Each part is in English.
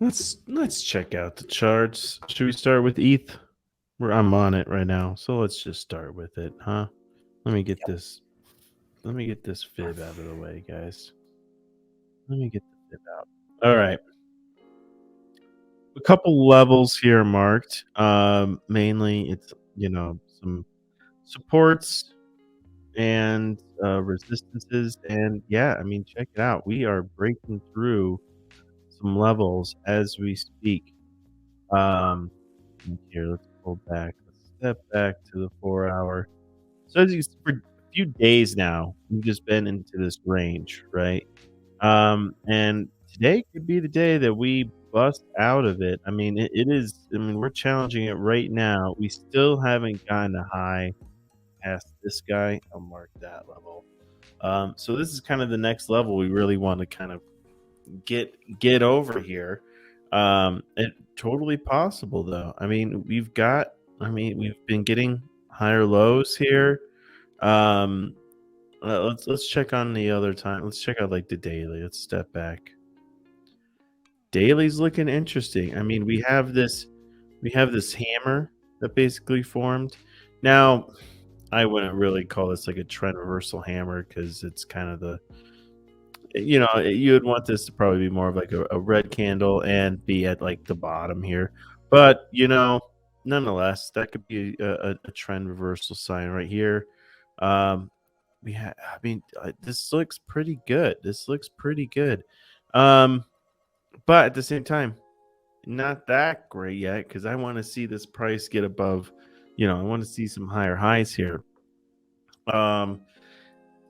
Let's check out the charts. Should we start with ETH? Where I'm on it right now, so let's just start with it, huh? Let me get Yep. this. Let me get this fib out of the way, guys. Let me get the fib out. All right, a couple levels here marked. Mainly it's some supports and resistances, and yeah, I mean check it out. We are breaking through some levels as we speak. Um, Here, let's pull back. Let's step back to the 4 hour. So as you for a few days now, we've just been into this range, right? And today could be the day that we bust out of it. I mean, it is. I mean, we're challenging it right now. We still haven't gotten a high past this guy. I'll mark that level. So this is kind of the next level we really want to kind of get over here. It totally possible though. I mean, we've been getting higher lows here. Um, let's check on the other time. Let's check out like the daily. Let's step back. Daily's looking interesting. I mean, we have this hammer that basically formed. Now, I wouldn't really call this like a trend reversal hammer because it's kind of you would want this to probably be more of like a red candle and be at like the bottom here. But nonetheless, that could be a trend reversal sign right here. Um, I mean, this looks pretty good. This looks pretty good. Um, but at the same time, not that great yet because I want to see this price get above. I want to see some higher highs here. Um,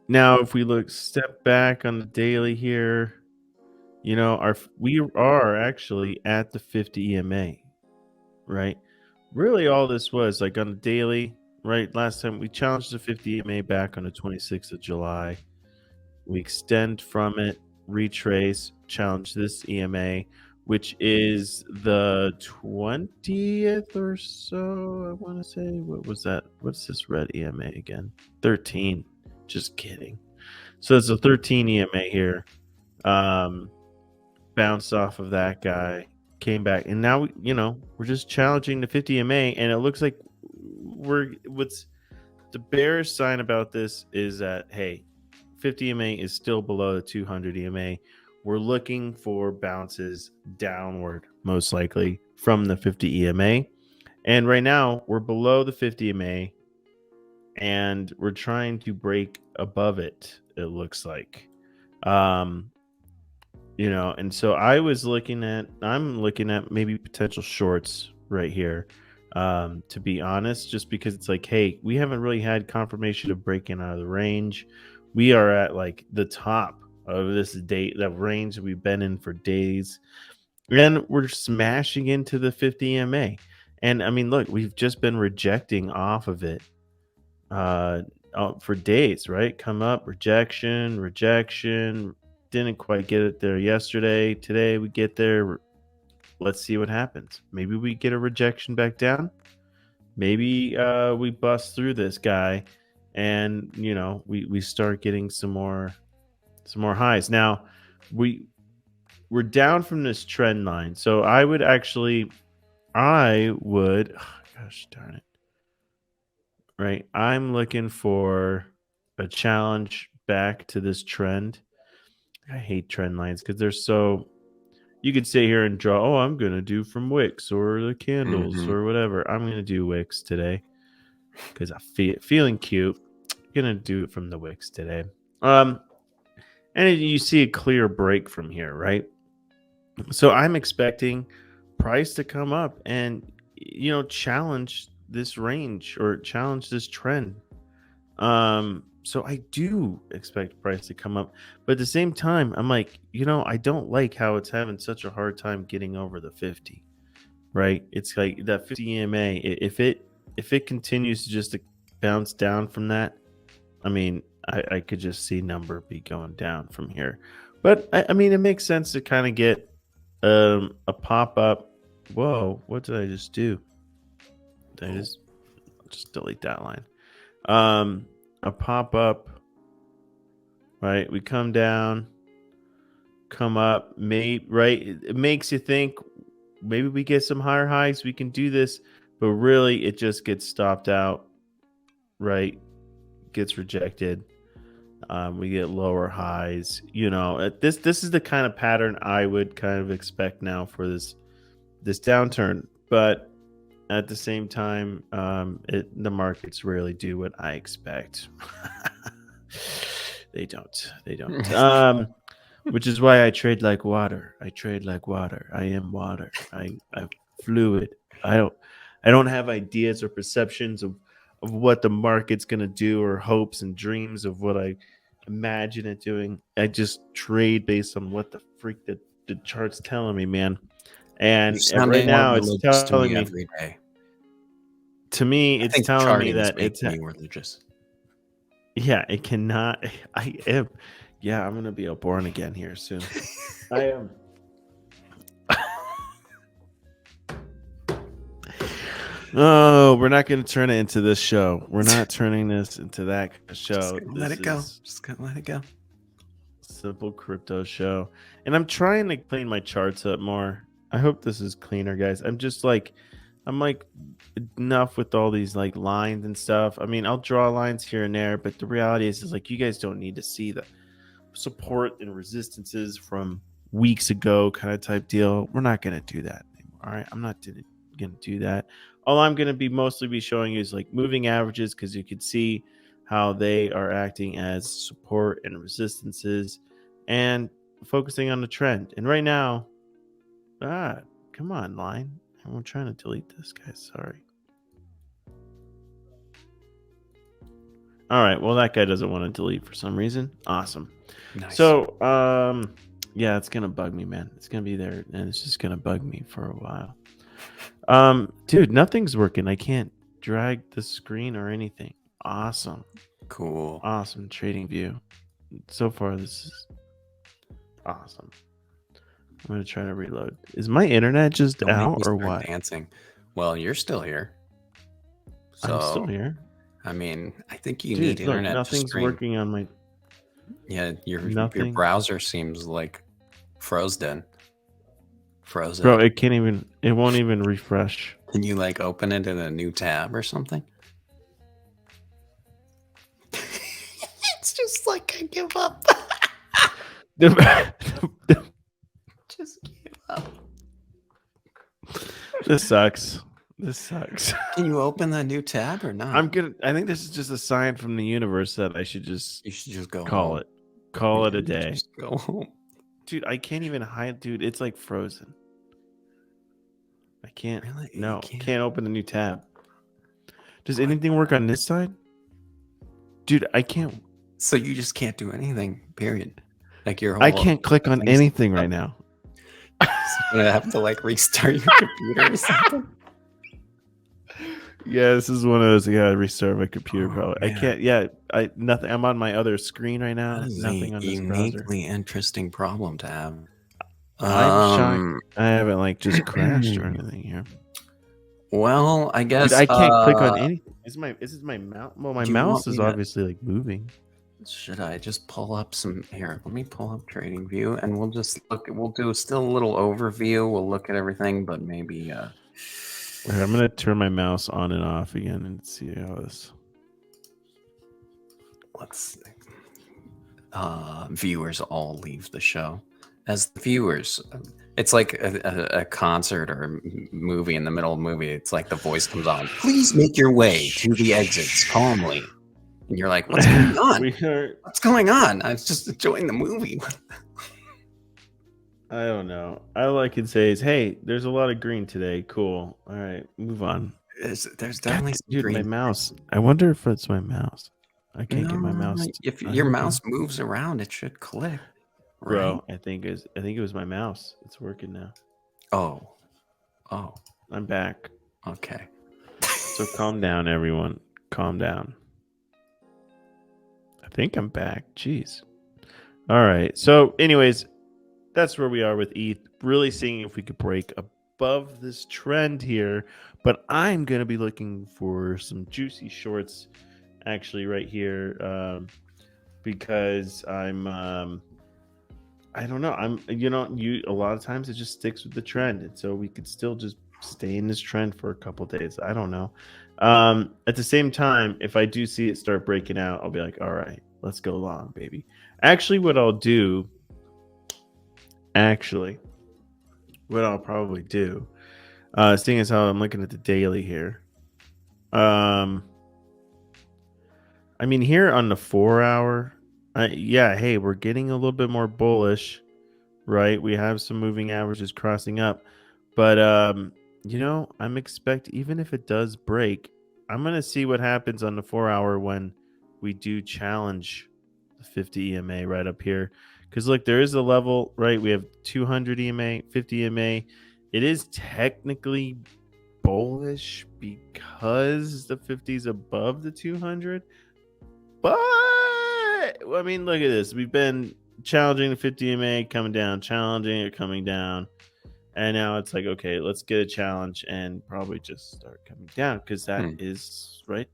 Now, if we look step back on the daily here, we are actually at the 50 EMA, right? Really, all this was like on the daily, right? Last time we challenged the 50 EMA back on the 26th of July. We extend from it, retrace, challenge this EMA, which is the 20th or so. I want to say, what was that? What's this red EMA again? 13. Just kidding. So it's a 13 EMA here. Um, Bounced off of that guy, came back, and now we're just challenging the 50 EMA, and it looks like what's the bearish sign about this is that hey, 50 EMA is still below the 200 EMA. We're looking for bounces downward, most likely from the 50 EMA, and right now we're below the 50 EMA, and we're trying to break above it. It looks like. Um, and so I'm looking at maybe potential shorts right here. To be honest, just because it's like, hey, we haven't really had confirmation of breaking out of the range. We are at like the top of this date, that range that we've been in for days, and we're smashing into the 50 EMA. And I mean, look, we've just been rejecting off of it uh for days, right? Come up, rejection, didn't quite get it there yesterday. Today we get there. Let's see what happens. Maybe we get a rejection back down. Maybe we bust through this guy, and we start getting some more highs. Now we're down from this trend line, so I would oh, gosh darn it, right? I'm looking for a challenge back to this trend. I hate trend lines because they're so. You could sit here and draw. Oh, I'm gonna do from wicks or the candles Mm-hmm. or whatever. I'm gonna do wicks today because I feeling cute. Gonna do it from the wicks today. Um, and you see a clear break from here, right? So I'm expecting price to come up and challenge this range or challenge this trend. So I do expect price to come up, but at the same time, I'm like, I don't like how it's having such a hard time getting over the 50, right? It's like that 50 EMA. If it continues to just to bounce down from that, I mean, I could just see number be going down from here. But I mean, it makes sense to kind of get a pop up. Whoa, what did I just do? Did I Oh, just delete that line? Um, a pop up, right? We come up. Right? It makes you think maybe we get some higher highs. We can do this, but really, it just gets stopped out. Right? Gets rejected. We get lower highs. This is the kind of pattern I would kind of expect now for this downturn. But at the same time, the markets rarely do what I expect. They don't. They don't. Which is why I trade like water. I trade like water. I am water. I'm fluid. I don't. I don't have ideas or perceptions of what the market's gonna do or hopes and dreams of what I imagine it doing. I just trade based on what the freak the chart's telling me, man. You're And right sounding more now, it's religious to telling me me. every day. To me, I it's think telling me charting's that making me religious. yeah, it cannot. I am. Yeah, I'm gonna be a born again here soon. I am. Oh, we're not going to turn it into this show. We're not turning this into that kind of show. Just gonna let it go. Is Just gonna let it go. simple crypto show, and I'm trying to clean my charts up more. I hope this is cleaner, guys. I'm like enough with all these like lines and stuff. I mean, I'll draw lines here and there, but the reality is like you guys don't need to see the support and resistances from weeks ago kind of type deal. We're not going to do that anymore. All right. I'm not going to do that. All I'm going to be mostly be showing you is like moving averages because you can see how they are acting as support and resistances and focusing on the trend. And right now, come on, line. I'm trying to delete this, guys. Sorry. All right. Well, that guy doesn't want to delete for some reason. Awesome. Nice. So, yeah, it's gonna bug me, man. It's gonna be there, and it's just gonna bug me for a while. Dude, nothing's working. I can't drag the screen or anything. Awesome. Cool. Awesome trading view. So far, this is awesome. I'm gonna try to reload. Is my internet just Don't make me out or start what? dancing. Well, you're still here. So I'm still here. I mean, I think you Dude, need look, internet to nothing's stream. working on my. Yeah, your Nothing. browser seems like frozen. Frozen. Bro, it won't even refresh. Can you like open it in a new tab or something? It's just like I give up. Just give up. This sucks. This sucks. Can you open the new tab or not? I think this is just a sign from the universe that I should just You should just go call home. it. Call it a day. Just go home. Dude, I can't even hide. Dude, it's like frozen. I can't. Really? No, You can't open the new tab. Does anything work on this side? Dude, I can't. So you just can't do anything, period. Like your whole I can't click on anything right now. So you're gonna have to like restart your computer or something. Yeah, this is one of those. I gotta restart my computer. Probably. man. I can't. Yeah, nothing. I'm on my other screen right now. That is Nothing a on this browser. uniquely interesting problem to have. I'm shocked. I haven't like just crashed or anything here. Well, I guess Dude, I can't click on anything. Is this my mouse? Well, my do you mouse want me is to- obviously like moving. Should I just pull up some here? Let me pull up Trading View, and we'll just look. We'll do still a little overview. We'll look at everything, but maybe. Wait, I'm gonna turn my mouse on and off again and see how this. Let's. Viewers all leave the show. As the viewers, it's like a concert or a movie. In the middle of a movie, it's like the voice comes on. Please make your way to the exits calmly. And you're like, what's going on? What's going on? I was just enjoying the movie. I don't know. All I can say is, hey, there's a lot of green today. Cool. All right, move on. There's definitely some dude, green. my mouse. I wonder if it's my mouse. I can't get my mouse. If your mouse moves around, it should click. Right? Bro, I think it was my mouse. It's working now. Oh. I'm back. Okay. So calm down, everyone. Calm down. I think I'm back. Jeez. All right. So, anyways, that's where we are with ETH. Really seeing if we could break above this trend here. But I'm going to be looking for some juicy shorts actually right here because I'm I don't know. You a lot of times it just sticks with the trend, and so we could still just stay in this trend for a couple days. I don't know. At the same time, if I do see it start breaking out, I'll be like, all right, let's go long, baby. Actually, actually, what I'll probably do, seeing as how I'm looking at the daily here, um, I mean, here on the 4 hour, yeah, hey, we're getting a little bit more bullish, right? We have some moving averages crossing up, but I'm expect even if it does break, I'm gonna see what happens on the 4 hour when we do challenge the 50 EMA right up here. Because look, there is a level, right? We have 200 EMA, 50 EMA. It is technically bullish because the 50 is above the 200. But I mean, look at this. We've been challenging the 50 EMA, coming down, challenging it, coming down. And now it's like, okay, let's get a challenge and probably just start coming down because that Hmm. is right.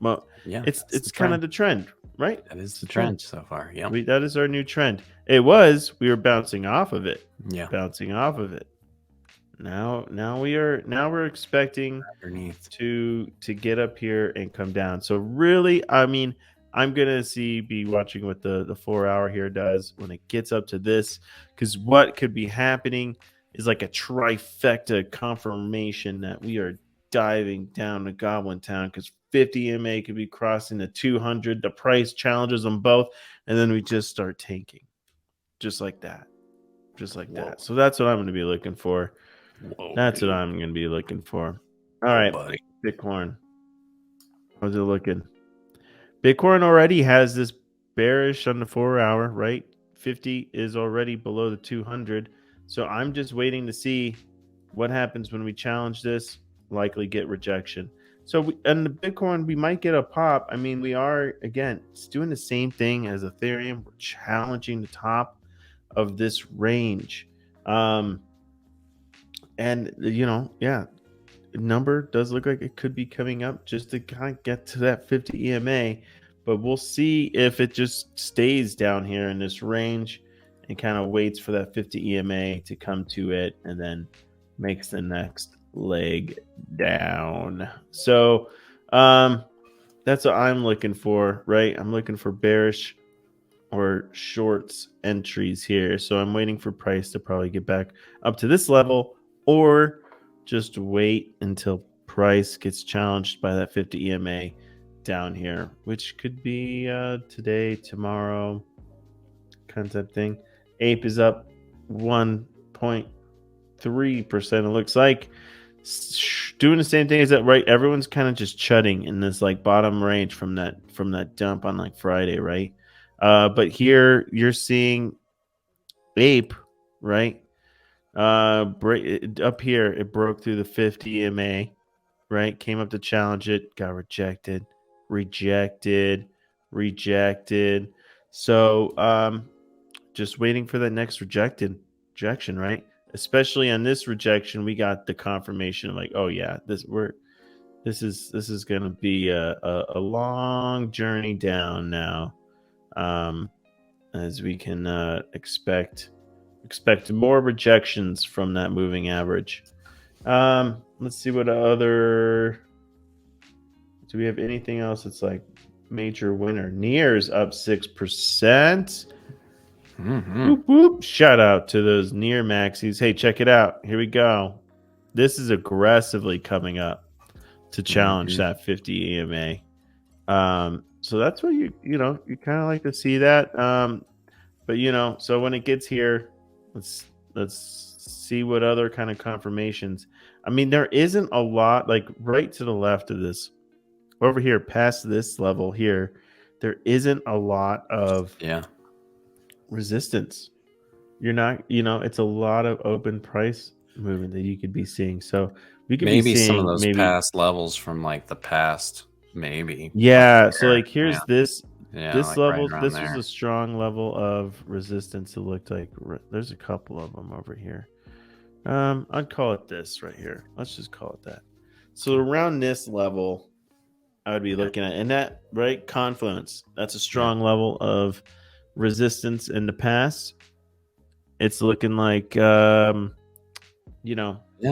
Well, Yeah, it's that's the it's kind of trend. the trend, right? That is It's the the trend. trend so far. Yep. That is our new trend. We were bouncing off of it, Yeah. bouncing off of it. Now we're expecting Underneath. to get up here and come down. So really, I mean, I'm gonna be watching what the 4 hour here does when it gets up to this, because what could be happening is like a trifecta confirmation that we are diving down to Goblin Town because 50 MA could be crossing the 200. The price challenges them both, and then we just start tanking, just like that, just like Whoa. that. So that's what I'm going to be looking for. Whoa, That's what dude. I'm going to be looking for. All Whoa, right, buddy. Bitcoin. How's it looking? Bitcoin already has this bearish on the 4 hour, right? 50 is already below the 200. So I'm just waiting to see what happens when we challenge this, likely get rejection. And the Bitcoin, we might get a pop. I mean, we are, again, it's doing the same thing as Ethereum. We're challenging the top of this range. Um, yeah, number does look like it could be coming up just to kind of get to that 50 EMA, but we'll see if it just stays down here in this range and kind of waits for that 50 EMA to come to it and then makes the next leg down. So, that's what I'm looking for, right? I'm looking for bearish or shorts entries here. So I'm waiting for price to probably get back up to this level or just wait until price gets challenged by that 50 EMA down here, which could be today, tomorrow, kind of thing. Ape is up 1.3%. It looks like doing the same thing as that, right? Everyone's kind of just chudding in this like bottom range from that dump on like Friday, right? But here you're seeing Ape, right? Up here it broke through the 50 EMA, right? Came up to challenge it, got rejected. So just waiting for the next rejection, right? Especially on this rejection, we got the confirmation like, oh yeah, this is gonna be a long journey down now. As we can expect more rejections from that moving average. Let's see what other. Do we have anything else that's like major winner? Near's up 6%. Mm-hmm. Whoop, whoop. Shout out to those near maxis. Hey, check it out. Here we go. This is aggressively coming up to challenge Mm-hmm. that 50 EMA. So that's what you kind of like to see that. But so when it gets here, let's see what other kind of confirmations. I mean, there isn't a lot like right to the left of this, over here past this level here. There isn't a lot of Yeah. resistance. You're not, it's a lot of open price movement that you could be seeing. So we could be Maybe some of seeing those maybe, past levels from like the past, maybe up yeah. So there. like Yeah. here's this Yeah, this like right level. around This was there. a strong level of resistance. It looked like there's a couple of them over here. I'd call it this right here. Let's just call it that. So around this level, I would be Yeah. looking at, and that right confluence. That's a Yeah. strong level of resistance in the past. it's looking like Yeah,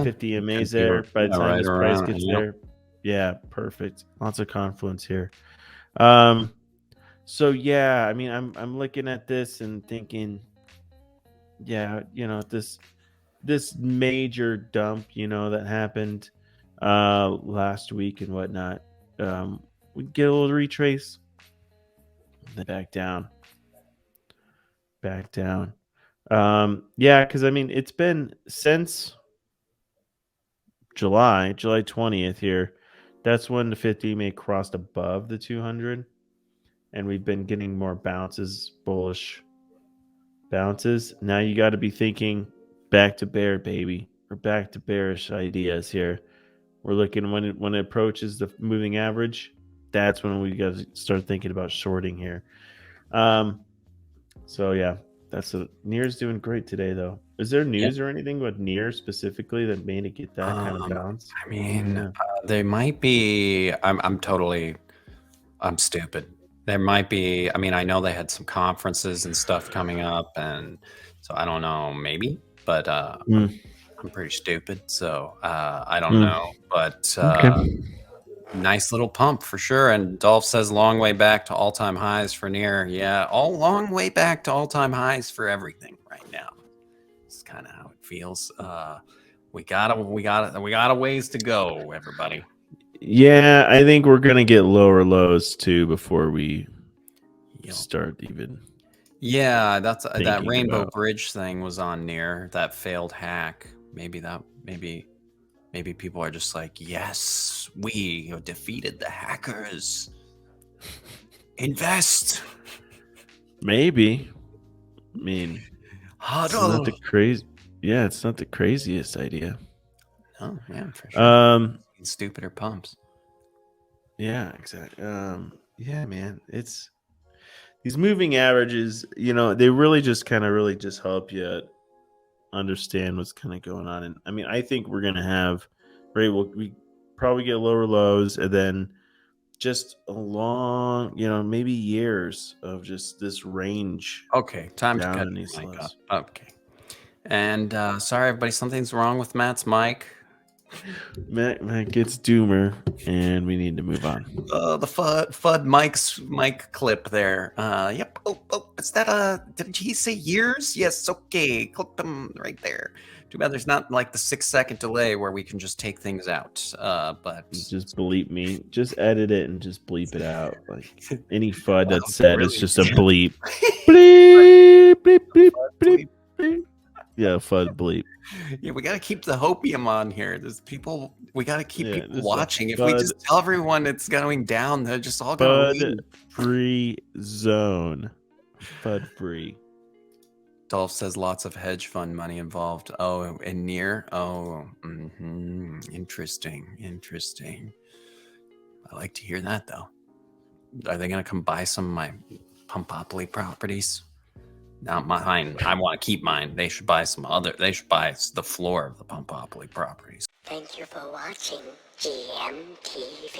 50 it could MAs be there by the time right this price around. gets Yep. there. Yeah, perfect. Lots of confluence here. Um, so yeah, I mean, I'm looking at this and thinking, yeah, this major dump, that happened last week and whatnot. We get a little retrace, then back down, back down. Yeah, because I mean, it's been since July 20th here. That's when the 50 may crossed above the 200, and we've been getting more bounces, bullish bounces. Now you got to be thinking back to bear, baby, or back to bearish ideas here. We're looking when it approaches the moving average. That's when we got to start thinking about shorting here. Um, so yeah, that's a Near's doing great today though. Is there Yeah. news or anything with Near specifically that made it get that kind of bounce? I mean, Yeah. they might be. I'm stupid. There might be. I mean, I know they had some conferences and stuff coming up, and so I don't know. Maybe, but Mm, I'm pretty stupid, so I don't mm. know. But Okay. nice little pump for sure. And Dolph says long way back to all-time highs for Near. Yeah, all long way back to all-time highs for everything right now. It's kind of how it feels. We got a ways to go, everybody. Yeah, I think we're gonna get lower lows too before we Yep. start even Yeah, that's that thinking Rainbow about. Bridge thing was on Near, that failed hack. Maybe people are just like, yes, we have defeated the hackers. Invest. Maybe. I mean, it's not the Huddle. crazy. Yeah, it's not the craziest idea. Oh, yeah, for sure. Um, Stupider pumps. yeah, exactly. Yeah, man, it's these moving averages. They really just really just help you understand what's kind of going on. And I mean, I think we're gonna have right. We probably get lower lows, and then just a long, maybe years of just this range Okay, time to down cut in your these mic up. lows. Okay. And sorry, everybody, something's wrong with Matt's mic. Matt gets doomer, and we need to move on. The FUD Mike's mic clip there. Yep. Oh, is that did he say years? Yes. Okay. Clip them right there. Too bad there's not like the 6-second delay where we can just take things out. But Just bleep me. Just edit it and just bleep it out. Like any FUD that that's would be said is just a brilliant. bleep. Bleep, bleep, bleep, bleep, Bleep. bleep. Yeah, FUD bleep. Yeah, we got to keep the hopium on here. There's people. We got to keep Yeah, people this is a watching. If we just tell everyone it's going down, they're just all gonna FUD leave. free zone. FUD free. Dolph says lots of hedge fund money involved. Oh, and Near. Oh, interesting. I like to hear that though. Are they gonna come buy some of my Pumpopoly properties? Not mine. I want to keep mine. They should buy some other. They should buy the floor of the Pumpopoly properties. Thank you for watching GMTV.